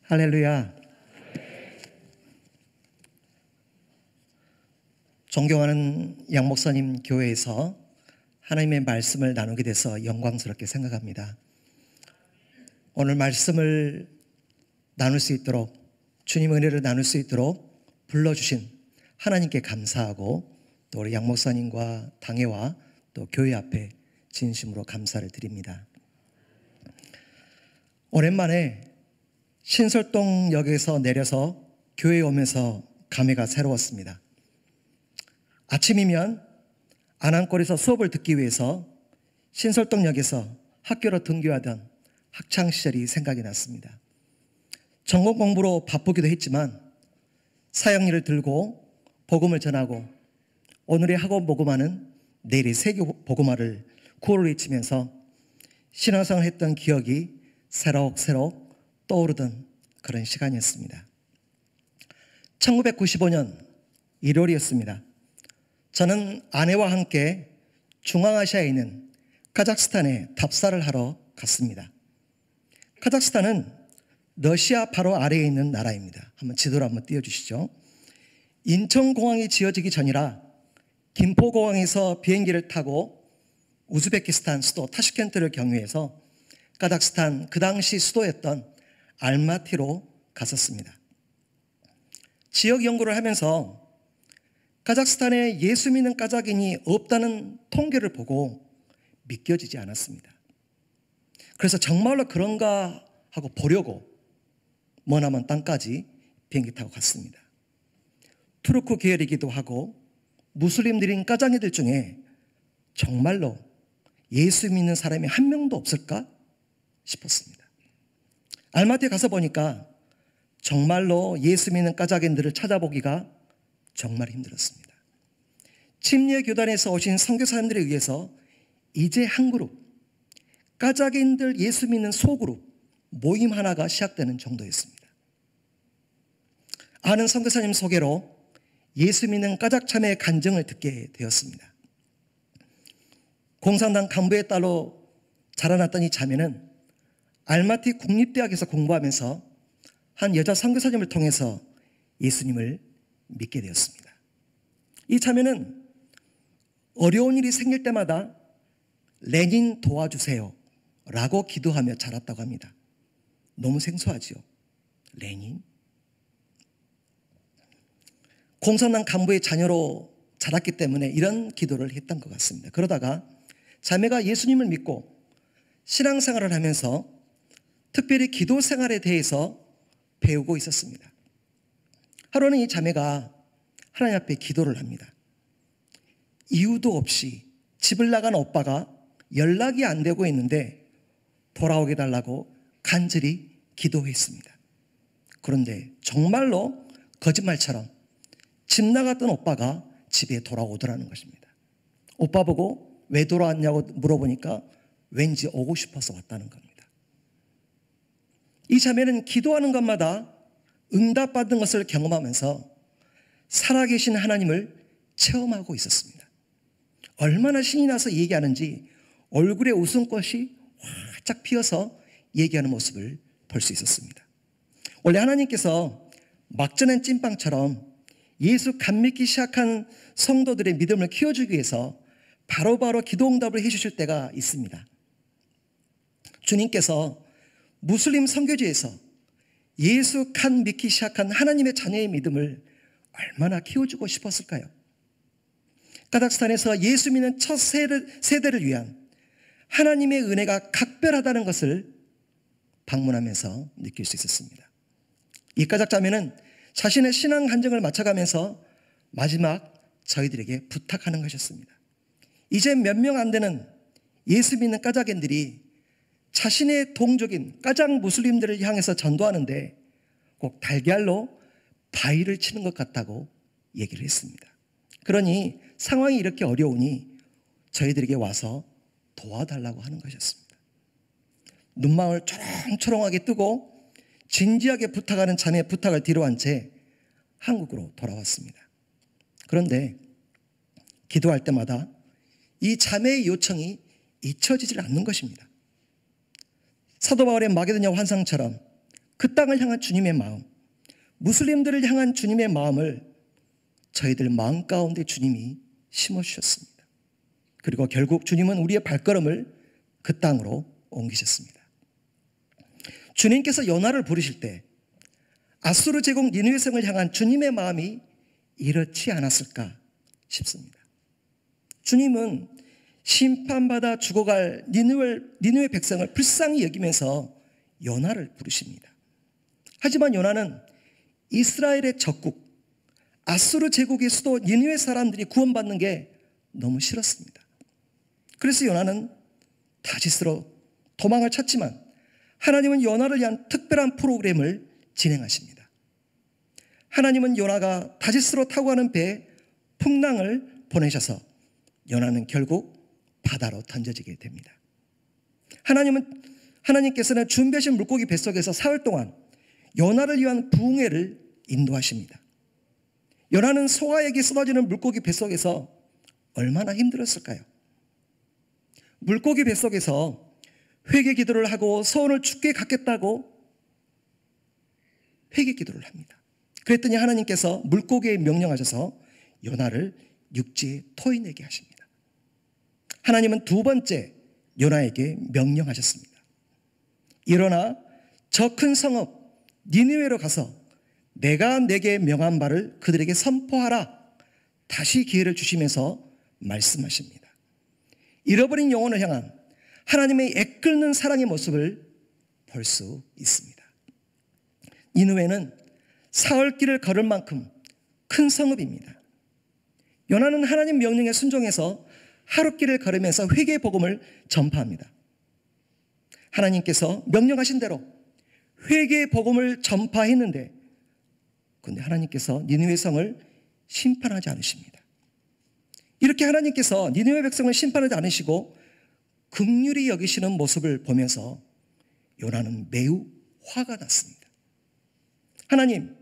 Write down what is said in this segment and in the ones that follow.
할렐루야. 존경하는 양 목사님 교회에서 하나님의 말씀을 나누게 돼서 영광스럽게 생각합니다. 오늘 말씀을 나눌 수 있도록, 주님 은혜를 나눌 수 있도록 불러주신 하나님께 감사하고, 또 우리 양 목사님과 당회와 또 교회 앞에 진심으로 감사를 드립니다. 오랜만에 신설동역에서 내려서 교회에 오면서 감회가 새로웠습니다. 아침이면 안암골에서 수업을 듣기 위해서 신설동역에서 학교로 등교하던 학창시절이 생각이 났습니다. 전공 공부로 바쁘기도 했지만 사역일을 들고 복음을 전하고 오늘의 학원 복음화는 내일의 세계 복음화를 구호를 외치면서 신앙생활을 했던 기억이 새록새록 떠오르던 그런 시간이었습니다. 1995년 1월이었습니다. 저는 아내와 함께 중앙아시아에 있는 카자흐스탄에 답사를 하러 갔습니다. 카자흐스탄은 러시아 바로 아래에 있는 나라입니다. 한번 지도를 한번 띄워주시죠. 인천공항이 지어지기 전이라 김포공항에서 비행기를 타고 우즈베키스탄 수도 타슈켄트를 경유해서 카자흐스탄 그 당시 수도였던 알마티로 갔었습니다. 지역 연구를 하면서 카자흐스탄에 예수 믿는 카자흐인이 없다는 통계를 보고 믿겨지지 않았습니다. 그래서 정말로 그런가 하고 보려고 머나먼 땅까지 비행기 타고 갔습니다. 투르크 계열이기도 하고 무슬림들인 카자흐인들 중에 정말로 예수 믿는 사람이 한 명도 없을까 싶었습니다. 알마티에 가서 보니까 정말로 예수 믿는 카자흐인들을 찾아보기가 정말 힘들었습니다. 침례 교단에서 오신 선교사님들에 의해서 이제 한 그룹, 카자흐인들 예수 믿는 소그룹 모임 하나가 시작되는 정도였습니다. 아는 선교사님 소개로 예수 믿는 카자흐 참회의 간증을 듣게 되었습니다. 공산당 간부의 딸로 자라났던 이 자매는 알마티 국립대학에서 공부하면서 한 여자 선교사님을 통해서 예수님을 믿게 되었습니다. 이 자매는 어려운 일이 생길 때마다 레닌 도와주세요 라고 기도하며 자랐다고 합니다. 너무 생소하지요. 레닌? 공산당 간부의 자녀로 자랐기 때문에 이런 기도를 했던 것 같습니다. 그러다가 자매가 예수님을 믿고 신앙생활을 하면서 특별히 기도 생활에 대해서 배우고 있었습니다. 하루는 이 자매가 하나님 앞에 기도를 합니다. 이유도 없이 집을 나간 오빠가 연락이 안 되고 있는데 돌아오게 달라고 간절히 기도했습니다. 그런데 정말로 거짓말처럼 집 나갔던 오빠가 집에 돌아오더라는 것입니다. 오빠 보고 왜 돌아왔냐고 물어보니까 왠지 오고 싶어서 왔다는 겁니다. 이 자매는 기도하는 것마다 응답받은 것을 경험하면서 살아계신 하나님을 체험하고 있었습니다. 얼마나 신이 나서 얘기하는지 얼굴에 웃음꽃이 활짝 피어서 얘기하는 모습을 볼 수 있었습니다. 원래 하나님께서 막전한 찐빵처럼 예수 감 믿기 시작한 성도들의 믿음을 키워주기 위해서 바로바로 기도 응답을 해주실 때가 있습니다. 주님께서 무슬림 선교지에서 예수 간 믿기 시작한 하나님의 자녀의 믿음을 얼마나 키워주고 싶었을까요? 카자흐스탄에서 예수 믿는 첫 세대를 위한 하나님의 은혜가 각별하다는 것을 방문하면서 느낄 수 있었습니다. 이 카자흐 자매는 자신의 신앙 간증을 마쳐가면서 마지막 저희들에게 부탁하는 것이었습니다. 이제 몇 명 안 되는 예수 믿는 카자흐인들이 자신의 동족인 카자흐 무슬림들을 향해서 전도하는데 꼭 달걀로 바위를 치는 것 같다고 얘기를 했습니다. 그러니 상황이 이렇게 어려우니 저희들에게 와서 도와달라고 하는 것이었습니다. 눈망울 초롱초롱하게 뜨고 진지하게 부탁하는 자매의 부탁을 뒤로한 채 한국으로 돌아왔습니다. 그런데 기도할 때마다 이 자매의 요청이 잊혀지질 않는 것입니다. 사도 바울의 마게도냐 환상처럼 그 땅을 향한 주님의 마음, 무슬림들을 향한 주님의 마음을 저희들 마음 가운데 주님이 심어주셨습니다. 그리고 결국 주님은 우리의 발걸음을 그 땅으로 옮기셨습니다. 주님께서 요나를 부르실 때 아수르 제국 니느웨 성을 향한 주님의 마음이 이렇지 않았을까 싶습니다. 주님은 심판받아 죽어갈 니느웨 백성을 불쌍히 여기면서 요나를 부르십니다. 하지만 요나는 이스라엘의 적국 아수르 제국의 수도 니느웨 사람들이 구원받는 게 너무 싫었습니다. 그래서 요나는 다시스로 도망을 찾지만 하나님은 요나를 위한 특별한 프로그램을 진행하십니다. 하나님은 요나가 다시스로 타고 가는 배에 풍랑을 보내셔서 요나는 결국 바다로 던져지게 됩니다. 하나님께서는 준비하신 물고기 뱃속에서 사흘 동안 요나를 위한 부흥회를 인도하십니다. 요나는 소아에게 쏟아지는 물고기 뱃속에서 얼마나 힘들었을까요? 물고기 뱃속에서 회개 기도를 하고 소원을 주께 갖겠다고 회개 기도를 합니다. 그랬더니 하나님께서 물고기에 명령하셔서 요나를 육지에 토해내게 하십니다. 하나님은 두 번째 요나에게 명령하셨습니다. 일어나 저 큰 성읍 니느웨로 가서 내가 내게 명한 바를 그들에게 선포하라. 다시 기회를 주시면서 말씀하십니다. 잃어버린 영혼을 향한 하나님의 애끓는 사랑의 모습을 볼 수 있습니다. 니느웨는 사흘길을 걸을 만큼 큰 성읍입니다. 요나는 하나님 명령에 순종해서 하룻길을 걸으면서 회개의 복음을 전파합니다. 하나님께서 명령하신 대로 회개의 복음을 전파했는데 그런데 하나님께서 니느웨 성을 심판하지 않으십니다. 이렇게 하나님께서 니느웨 백성을 심판하지 않으시고 긍휼히 여기시는 모습을 보면서 요나는 매우 화가 났습니다. 하나님,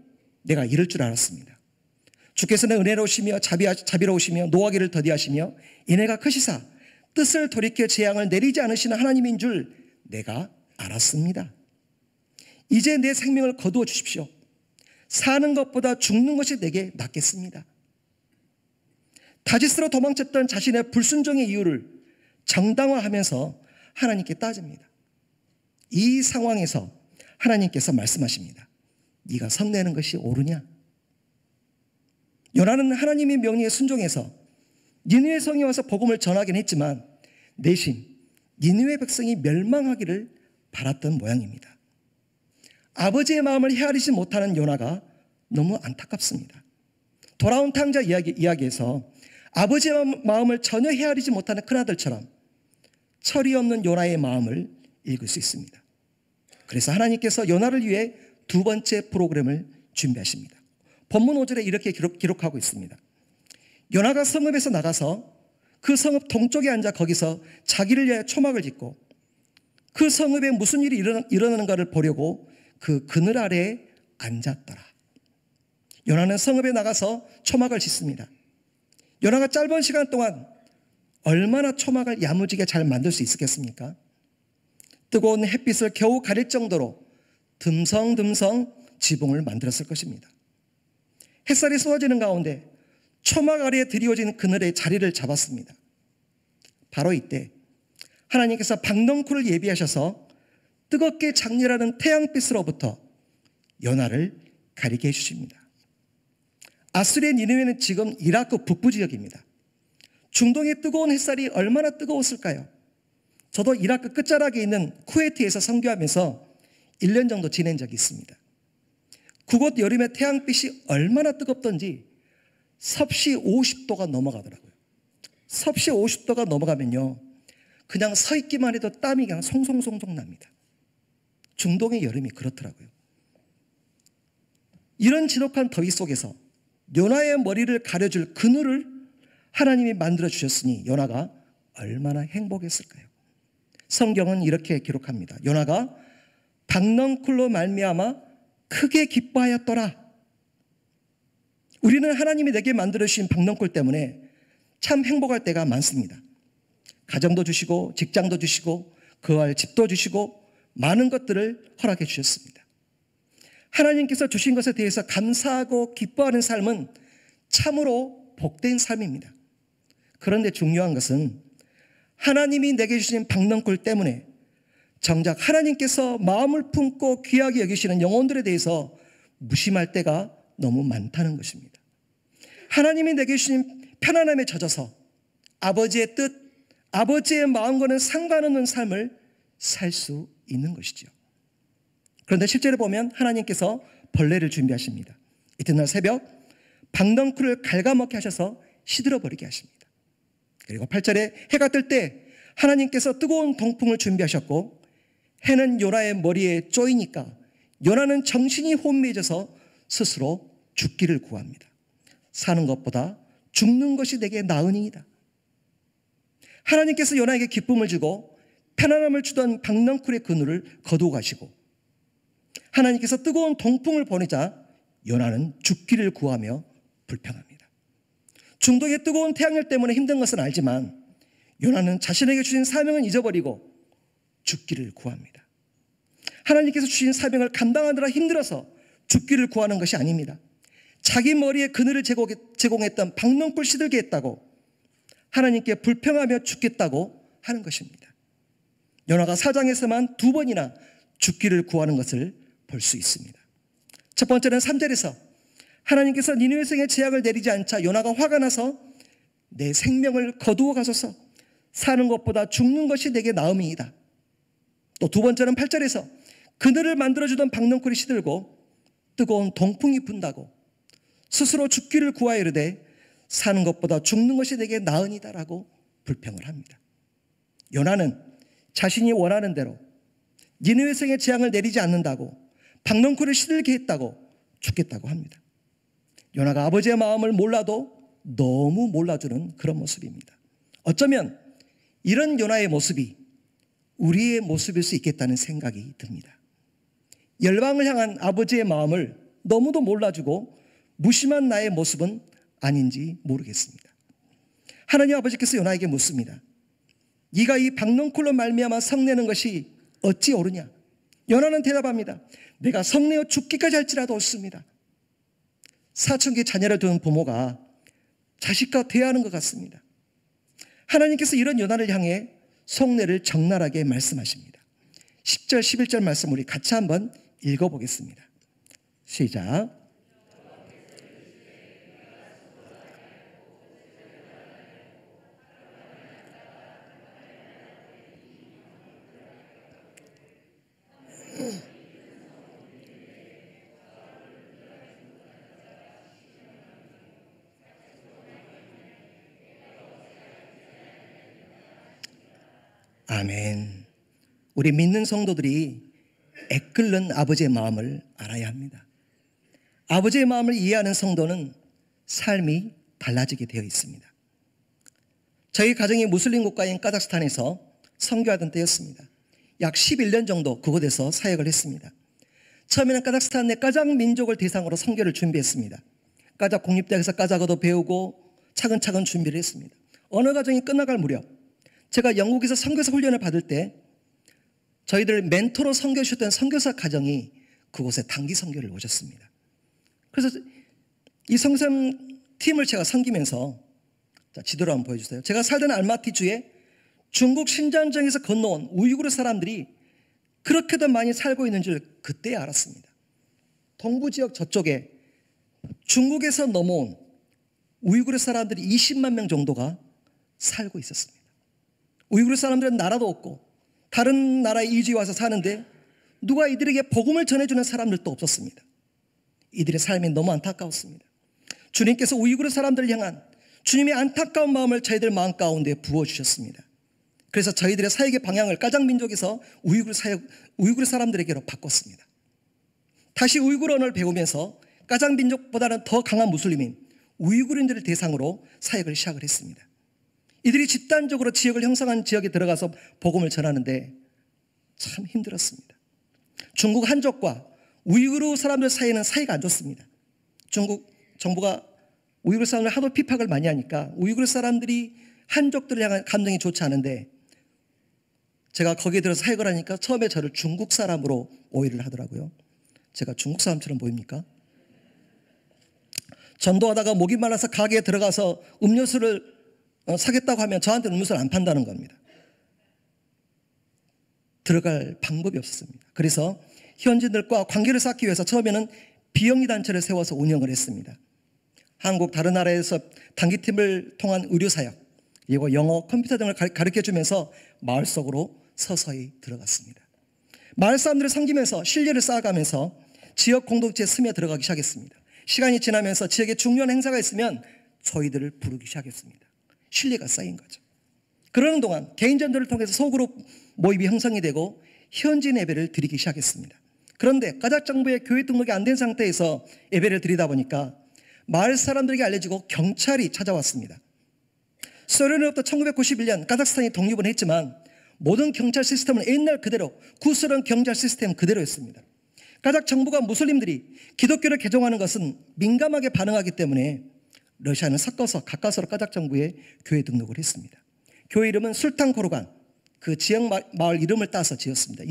내가 이럴 줄 알았습니다. 주께서는 은혜로우시며 자비로우시며 노하기를 더디하시며 인애가 크시사 뜻을 돌이켜 재앙을 내리지 않으시는 하나님인 줄 내가 알았습니다. 이제 내 생명을 거두어 주십시오. 사는 것보다 죽는 것이 내게 낫겠습니다. 다시스로 도망쳤던 자신의 불순종의 이유를 정당화하면서 하나님께 따집니다. 이 상황에서 하나님께서 말씀하십니다. 네가 성내는 것이 옳으냐? 요나는 하나님의 명령에 순종해서 니느웨 성에 와서 복음을 전하긴 했지만 내심 니느웨 백성이 멸망하기를 바랐던 모양입니다. 아버지의 마음을 헤아리지 못하는 요나가 너무 안타깝습니다. 돌아온 탕자 이야기에서 아버지의 마음을 전혀 헤아리지 못하는 큰아들처럼 철이 없는 요나의 마음을 읽을 수 있습니다. 그래서 하나님께서 요나를 위해 두 번째 프로그램을 준비하십니다. 본문 5절에 이렇게 기록하고 있습니다. 요나가 성읍에서 나가서 그 성읍 동쪽에 앉아 거기서 자기를 위하여 초막을 짓고 그 성읍에 무슨 일이 일어나는가를 보려고 그 그늘 아래에 앉았더라. 요나는 성읍에 나가서 초막을 짓습니다. 요나가 짧은 시간 동안 얼마나 초막을 야무지게 잘 만들 수 있었겠습니까? 뜨거운 햇빛을 겨우 가릴 정도로 듬성듬성 지붕을 만들었을 것입니다. 햇살이 쏟아지는 가운데 초막 아래에 드리워진 그늘에 자리를 잡았습니다. 바로 이때 하나님께서 박넝쿨을 예비하셔서 뜨겁게 장렬하는 태양빛으로부터 요나를 가리게 해주십니다. 아수르의 니느웨는 지금 이라크 북부 지역입니다. 중동의 뜨거운 햇살이 얼마나 뜨거웠을까요? 저도 이라크 끝자락에 있는 쿠웨이트에서 선교하면서 1년 정도 지낸 적이 있습니다. 그곳 여름에 태양빛이 얼마나 뜨겁던지 섭씨 50도가 넘어가더라고요. 섭씨 50도가 넘어가면요, 그냥 서 있기만 해도 땀이 그냥 송송송송 납니다. 중동의 여름이 그렇더라고요. 이런 지독한 더위 속에서 요나의 머리를 가려줄 그늘을 하나님이 만들어 주셨으니 요나가 얼마나 행복했을까요? 성경은 이렇게 기록합니다. 요나가 박넝쿨로 말미암아 크게 기뻐하였더라. 우리는 하나님이 내게 만들어 주신 박넝쿨 때문에 참 행복할 때가 많습니다. 가정도 주시고 직장도 주시고 거할 집도 주시고 많은 것들을 허락해 주셨습니다. 하나님께서 주신 것에 대해서 감사하고 기뻐하는 삶은 참으로 복된 삶입니다. 그런데 중요한 것은 하나님이 내게 주신 박넝쿨 때문에 정작 하나님께서 마음을 품고 귀하게 여기시는 영혼들에 대해서 무심할 때가 너무 많다는 것입니다. 하나님이 내게 주신 편안함에 젖어서 아버지의 뜻, 아버지의 마음과는 상관없는 삶을 살 수 있는 것이죠. 그런데 실제로 보면 하나님께서 벌레를 준비하십니다. 이튿날 새벽 박넝쿨을 갉아먹게 하셔서 시들어버리게 하십니다. 그리고 8절에 해가 뜰 때 하나님께서 뜨거운 동풍을 준비하셨고 해는 요나의 머리에 쪼이니까 요나는 정신이 혼미해져서 스스로 죽기를 구합니다. 사는 것보다 죽는 것이 내게 나으니이다. 하나님께서 요나에게 기쁨을 주고 편안함을 주던 박넝쿨의 그늘을 거두어 가시고 하나님께서 뜨거운 동풍을 보내자 요나는 죽기를 구하며 불평합니다. 중동의 뜨거운 태양열 때문에 힘든 것은 알지만 요나는 자신에게 주신 사명을 잊어버리고 죽기를 구합니다. 하나님께서 주신 사명을 감당하느라 힘들어서 죽기를 구하는 것이 아닙니다. 자기 머리에 그늘을 제공했던 박넝쿨 시들게 했다고 하나님께 불평하며 죽겠다고 하는 것입니다. 요나가 4장에서만 2번이나 죽기를 구하는 것을 볼 수 있습니다. 첫 번째는 3절에서 하나님께서 니느웨 성에 재앙을 내리지 않자 요나가 화가 나서 내 생명을 거두어 가소서, 사는 것보다 죽는 것이 내게 나음이이다. 또 두 번째는 8절에서 그늘을 만들어주던 박넝쿨이 시들고 뜨거운 동풍이 분다고 스스로 죽기를 구하여 이르되 사는 것보다 죽는 것이 내게 나으니다라고 불평을 합니다. 요나는 자신이 원하는 대로 니느웨 성에 재앙을 내리지 않는다고 박넝쿨을 시들게 했다고 죽겠다고 합니다. 요나가 아버지의 마음을 몰라도 너무 몰라주는 그런 모습입니다. 어쩌면 이런 요나의 모습이 우리의 모습일 수 있겠다는 생각이 듭니다. 열방을 향한 아버지의 마음을 너무도 몰라주고 무심한 나의 모습은 아닌지 모르겠습니다. 하나님 아버지께서 요나에게 묻습니다. 네가 이 박넝쿨로 말미암아 성내는 것이 어찌 옳으냐? 요나는 대답합니다. 내가 성내어 죽기까지 할지라도 옳습니다. 사천개 자녀를 둔 부모가 자식과 대하는 것 같습니다. 하나님께서 이런 요나를 향해 속내를 적나라하게 말씀하십니다. 10절 11절 말씀 우리 같이 한번 읽어보겠습니다. 시작. 아멘. 우리 믿는 성도들이 애끓는 아버지의 마음을 알아야 합니다. 아버지의 마음을 이해하는 성도는 삶이 달라지게 되어 있습니다. 저희 가정이 무슬림 국가인 카자흐스탄에서 선교하던 때였습니다. 약 11년 정도 그곳에서 사역을 했습니다. 처음에는 카자흐스탄 내 까작 민족을 대상으로 선교를 준비했습니다. 까작 공립대학에서 까작어도 배우고 차근차근 준비를 했습니다. 언어 과정이 끝나갈 무렵 제가 영국에서 선교사 훈련을 받을 때 저희들 멘토로 선교 주셨던 선교사 가정이 그곳에 단기 선교를 오셨습니다. 그래서 이 성삼 팀을 제가 섬기면서 자, 지도를 한번 보여주세요. 제가 살던 알마티주에 중국 신장정에서 건너온 우이구르 사람들이 그렇게도 많이 살고 있는 줄 그때 알았습니다. 동부 지역 저쪽에 중국에서 넘어온 우이구르 사람들이 20만 명 정도가 살고 있었습니다. 우이구르 사람들은 나라도 없고 다른 나라에 이주해 와서 사는데 누가 이들에게 복음을 전해주는 사람들도 없었습니다. 이들의 삶이 너무 안타까웠습니다. 주님께서 우이구르 사람들을 향한 주님의 안타까운 마음을 저희들 마음 가운데 부어주셨습니다. 그래서 저희들의 사역의 방향을 까장민족에서 우이구르 사람들에게로 바꿨습니다. 다시 우이구르 언어를 배우면서 까장민족보다는 더 강한 무슬림인 우이구르인들을 대상으로 사역을 시작을 했습니다. 이들이 집단적으로 지역을 형성한 지역에 들어가서 복음을 전하는데 참 힘들었습니다. 중국 한족과 우이구르 사람들 사이에는 사이가 안 좋습니다. 중국 정부가 우이구르 사람들 하도 핍박을 많이 하니까 우이구르 사람들이 한족들을 향한 감정이 좋지 않은데 제가 거기에 들어서 사역을 하니까 처음에 저를 중국 사람으로 오해를 하더라고요. 제가 중국 사람처럼 보입니까? 전도하다가 목이 말라서 가게에 들어가서 음료수를 사겠다고 하면 저한테는 음료수를 안 판다는 겁니다. 들어갈 방법이 없었습니다. 그래서 현지인들과 관계를 쌓기 위해서 처음에는 비영리 단체를 세워서 운영을 했습니다. 한국 다른 나라에서 단기팀을 통한 의료사역, 그리고 영어, 컴퓨터 등을 가르쳐주면서 마을 속으로 서서히 들어갔습니다. 마을 사람들을 섬기면서 신뢰를 쌓아가면서 지역 공동체에 스며들어가기 시작했습니다. 시간이 지나면서 지역에 중요한 행사가 있으면 저희들을 부르기 시작했습니다. 신뢰가 쌓인 거죠. 그러는 동안 개인 전도를 통해서 소그룹 모임이 형성이 되고 현지인 예배를 드리기 시작했습니다. 그런데 까닭정부의 교회 등록이 안 된 상태에서 예배를 드리다 보니까 마을 사람들에게 알려지고 경찰이 찾아왔습니다. 소련으로부터 1991년 까자흐스탄이 독립은 했지만 모든 경찰 시스템은 옛날 그대로 구스런 경찰 시스템 그대로였습니다. 까자흐 정부가 무슬림들이 기독교를 개종하는 것은 민감하게 반응하기 때문에 러시아는 섞어서 가까스로 까자흐 정부에 교회 등록을 했습니다. 교회 이름은 술탄 코르간, 그 지역 마을 이름을 따서 지었습니다.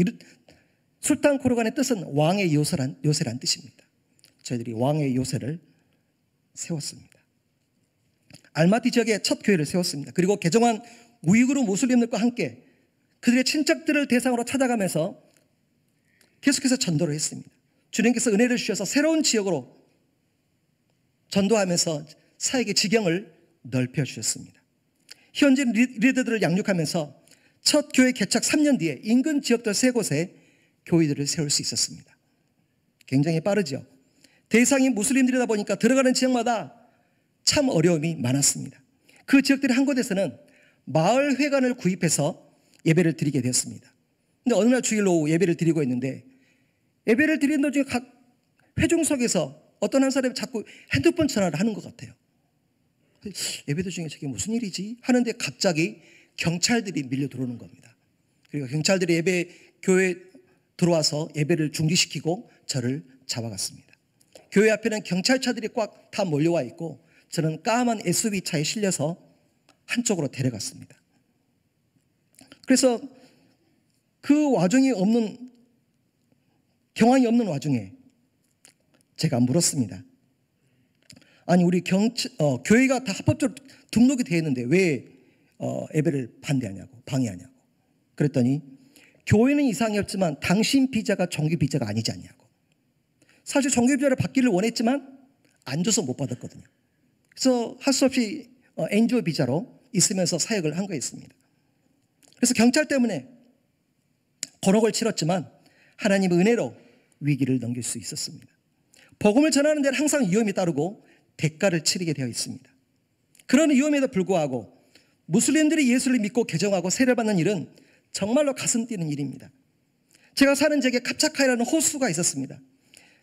술탄 코르간의 뜻은 왕의 요새란 뜻입니다. 저희들이 왕의 요새를 세웠습니다. 알마티 지역에 첫 교회를 세웠습니다. 그리고 개종한 우이구르 무슬림들과 함께 그들의 친척들을 대상으로 찾아가면서 계속해서 전도를 했습니다. 주님께서 은혜를 주셔서 새로운 지역으로 전도하면서 사역의 지경을 넓혀주셨습니다. 현지 리더들을 양육하면서 첫 교회 개척 3년 뒤에 인근 지역들 3곳에 교회들을 세울 수 있었습니다. 굉장히 빠르죠. 대상이 무슬림들이다 보니까 들어가는 지역마다 참 어려움이 많았습니다. 그 지역들의 한 곳에서는 마을 회관을 구입해서 예배를 드리게 되었습니다. 근데 어느 날 주일 오후 예배를 드리고 있는데 예배를 드리는 도중에 각 회중석에서 어떤 한 사람이 자꾸 핸드폰 전화를 하는 것 같아요. 예배 도중에 저게 무슨 일이지? 하는데 갑자기 경찰들이 밀려 들어오는 겁니다. 그리고 경찰들이 교회에 들어와서 예배를 중지시키고 저를 잡아갔습니다. 교회 앞에는 경찰차들이 꽉 다 몰려와 있고 저는 까만 SUV 차에 실려서 한쪽으로 데려갔습니다. 그래서 그 경황이 없는 와중에 제가 물었습니다. 아니 우리 교회가 다 합법적으로 등록이 되어 있는데 왜 예배를 방해하냐고. 그랬더니 교회는 이상이 없지만 당신 비자가 정규 비자가 아니지 않냐고. 사실 정규 비자를 받기를 원했지만 안 줘서 못 받았거든요. 그래서 할 수 없이 NGO 비자로 있으면서 사역을 한 거였습니다. 그래서 경찰 때문에 곤혹을 치렀지만 하나님의 은혜로 위기를 넘길 수 있었습니다. 복음을 전하는 데는 항상 위험이 따르고 대가를 치르게 되어 있습니다. 그런 위험에도 불구하고 무슬림들이 예수를 믿고 개종하고 세례받는 일은 정말로 가슴 뛰는 일입니다. 제가 사는 지역에 갑차카이라는 호수가 있었습니다.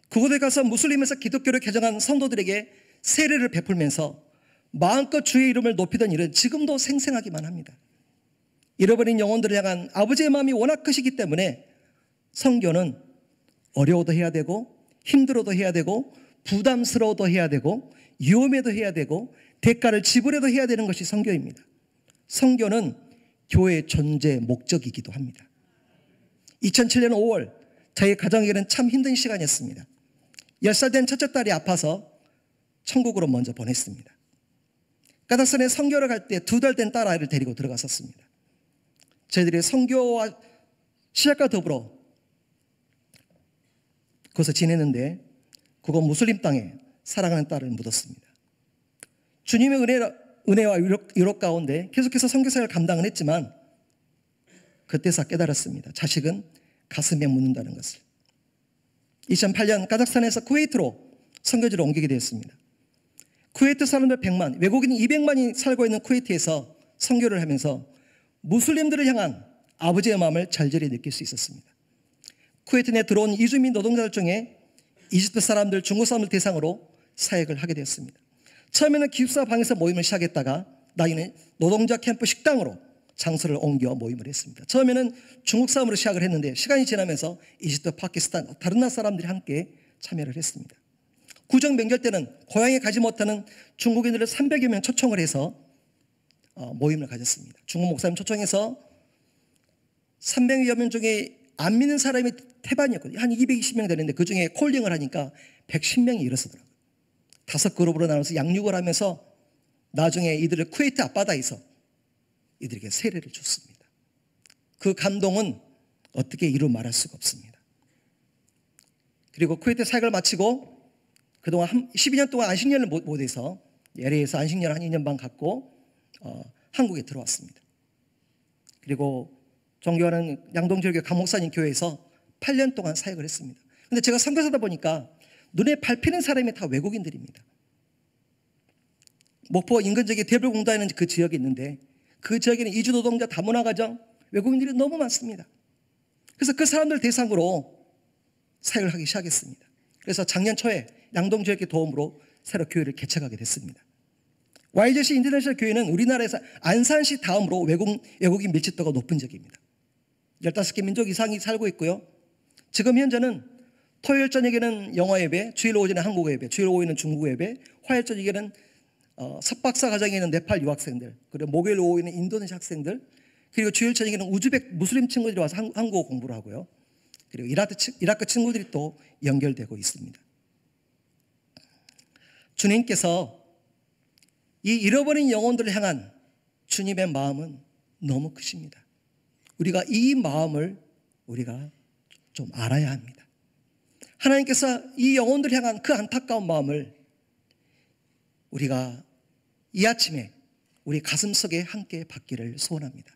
그곳에 가서 무슬림에서 기독교를 개종한 성도들에게 세례를 베풀면서 마음껏 주의 이름을 높이던 일은 지금도 생생하기만 합니다. 잃어버린 영혼들을 향한 아버지의 마음이 워낙 크시기 때문에 선교는 어려워도 해야 되고 힘들어도 해야 되고 부담스러워도 해야 되고 위험해도 해야 되고 대가를 지불해도 해야 되는 것이 선교입니다. 선교는 교회의 존재 목적이기도 합니다. 2007년 5월 저희 가정에게는 참 힘든 시간이었습니다. 10살 된 첫째 딸이 아파서 천국으로 먼저 보냈습니다. 까자흐스탄에 선교를 갈 때 2달 된 딸아이를 데리고 들어갔었습니다. 저희들이 선교와 시작과 더불어 거기서 지냈는데 그곳 무슬림 땅에 사랑하는 딸을 묻었습니다. 주님의 은혜와 위로 가운데 계속해서 선교사를 감당을 했지만 그때서 깨달았습니다. 자식은 가슴에 묻는다는 것을. 2008년 까자흐스탄에서 쿠웨이트로 선교지로 옮기게 되었습니다. 쿠웨이트 사람들 100만, 외국인 200만이 살고 있는 쿠웨이트에서 선교를 하면서 무슬림들을 향한 아버지의 마음을 절절히 느낄 수 있었습니다. 쿠웨이트 내에 들어온 이주민 노동자들 중에 이집트 사람들, 중국 사람들 대상으로 사역을 하게 되었습니다. 처음에는 기숙사 방에서 모임을 시작했다가 나중에는 노동자 캠프 식당으로 장소를 옮겨 모임을 했습니다. 처음에는 중국 사람으로 시작을 했는데 시간이 지나면서 이집트, 파키스탄, 다른 나라 사람들이 함께 참여를 했습니다. 구정 명절 때는 고향에 가지 못하는 중국인들을 300여 명 초청을 해서 모임을 가졌습니다. 중국 목사님 초청해서 300여 명 중에 안 믿는 사람이 태반이었거든요. 한 220명 되는데 그중에 콜링을 하니까 110명이 일어서더라고요. 5그룹으로 나눠서 양육을 하면서 나중에 이들을 쿠웨이트 앞바다에서 이들에게 세례를 줬습니다. 그 감동은 어떻게 이루 말할 수가 없습니다. 그리고 쿠웨이트 사역을 마치고 그동안 12년 동안 안식년을 못 해서 LA에서 안식년을 한 2년 반 갖고 한국에 들어왔습니다. 그리고 존경하는 양동절교 강목사님 교회에서 8년 동안 사역을 했습니다. 근데 제가 선교사다 보니까 눈에 밟히는 사람이 다 외국인들입니다. 목포 인근 지역에 대불공단이라는 그 지역이 있는데 그 지역에는 이주노동자 다문화가정 외국인들이 너무 많습니다. 그래서 그 사람들 대상으로 사역을 하기 시작했습니다. 그래서 작년 초에 양동지역의 도움으로 새로 교회를 개척하게 됐습니다. YJC 인터내셔널 교회는 우리나라에서 안산시 다음으로 외국인 밀집도가 높은 지역입니다. 15개 민족 이상이 살고 있고요. 지금 현재는 토요일 저녁에는 영어 예배, 주일 오전에 한국어 예배, 주일 오후에는 중국어 예배, 화요일 저녁에는 석박사 가정에 있는 네팔 유학생들, 그리고 목요일 오후에는 인도네시아 학생들, 그리고 주일 저녁에는 우즈벡 무슬림 친구들이 와서 한국어 공부를 하고요. 그리고 이라크 친구들이 또 연결되고 있습니다. 주님께서 이 잃어버린 영혼들을 향한 주님의 마음은 너무 크십니다. 우리가 이 마음을 우리가 좀 알아야 합니다. 하나님께서 이 영혼들을 향한 그 안타까운 마음을 우리가 이 아침에 우리 가슴속에 함께 받기를 소원합니다.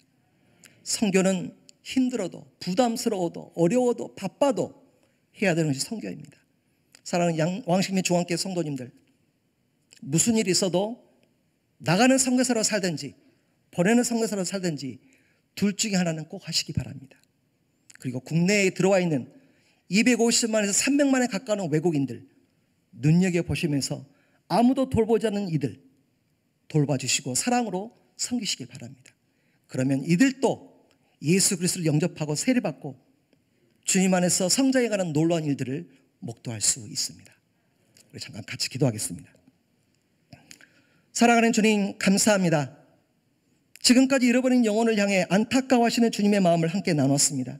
선교는 힘들어도 부담스러워도 어려워도 바빠도 해야 되는 것이 선교입니다. 사랑하는 왕식민 중앙교회 성도님들, 무슨 일이 있어도 나가는 선교사로 살든지 보내는 선교사로 살든지 둘 중에 하나는 꼭 하시기 바랍니다. 그리고 국내에 들어와 있는 250만에서 300만에 가까운 외국인들 눈여겨보시면서 아무도 돌보지 않는 이들 돌봐주시고 사랑으로 섬기시길 바랍니다. 그러면 이들도 예수 그리스도를 영접하고 세례받고 주님 안에서 성장해가는 놀라운 일들을 목도할 수 있습니다. 우리 잠깐 같이 기도하겠습니다. 사랑하는 주님, 감사합니다. 지금까지 잃어버린 영혼을 향해 안타까워하시는 주님의 마음을 함께 나눴습니다.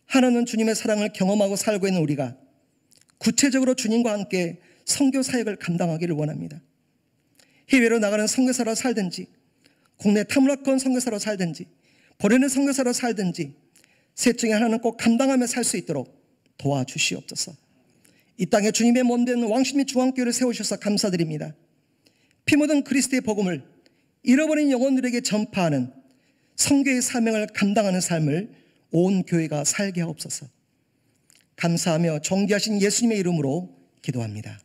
하나는 주님의 사랑을 경험하고 살고 있는 우리가 구체적으로 주님과 함께 선교 사역을 감당하기를 원합니다. 해외로 나가는 선교사로 살든지 국내 타문화권 선교사로 살든지 보내는 선교사로 살든지 셋 중에 하나는 꼭 감당하며 살 수 있도록 도와주시옵소서. 이 땅에 주님의 몸된 왕십리 중앙교회를 세우셔서 감사드립니다. 피 묻은 그리스도의 복음을 잃어버린 영혼들에게 전파하는 선교의 사명을 감당하는 삶을 온 교회가 살게 하옵소서. 감사하며 존귀하신 예수님의 이름으로 기도합니다.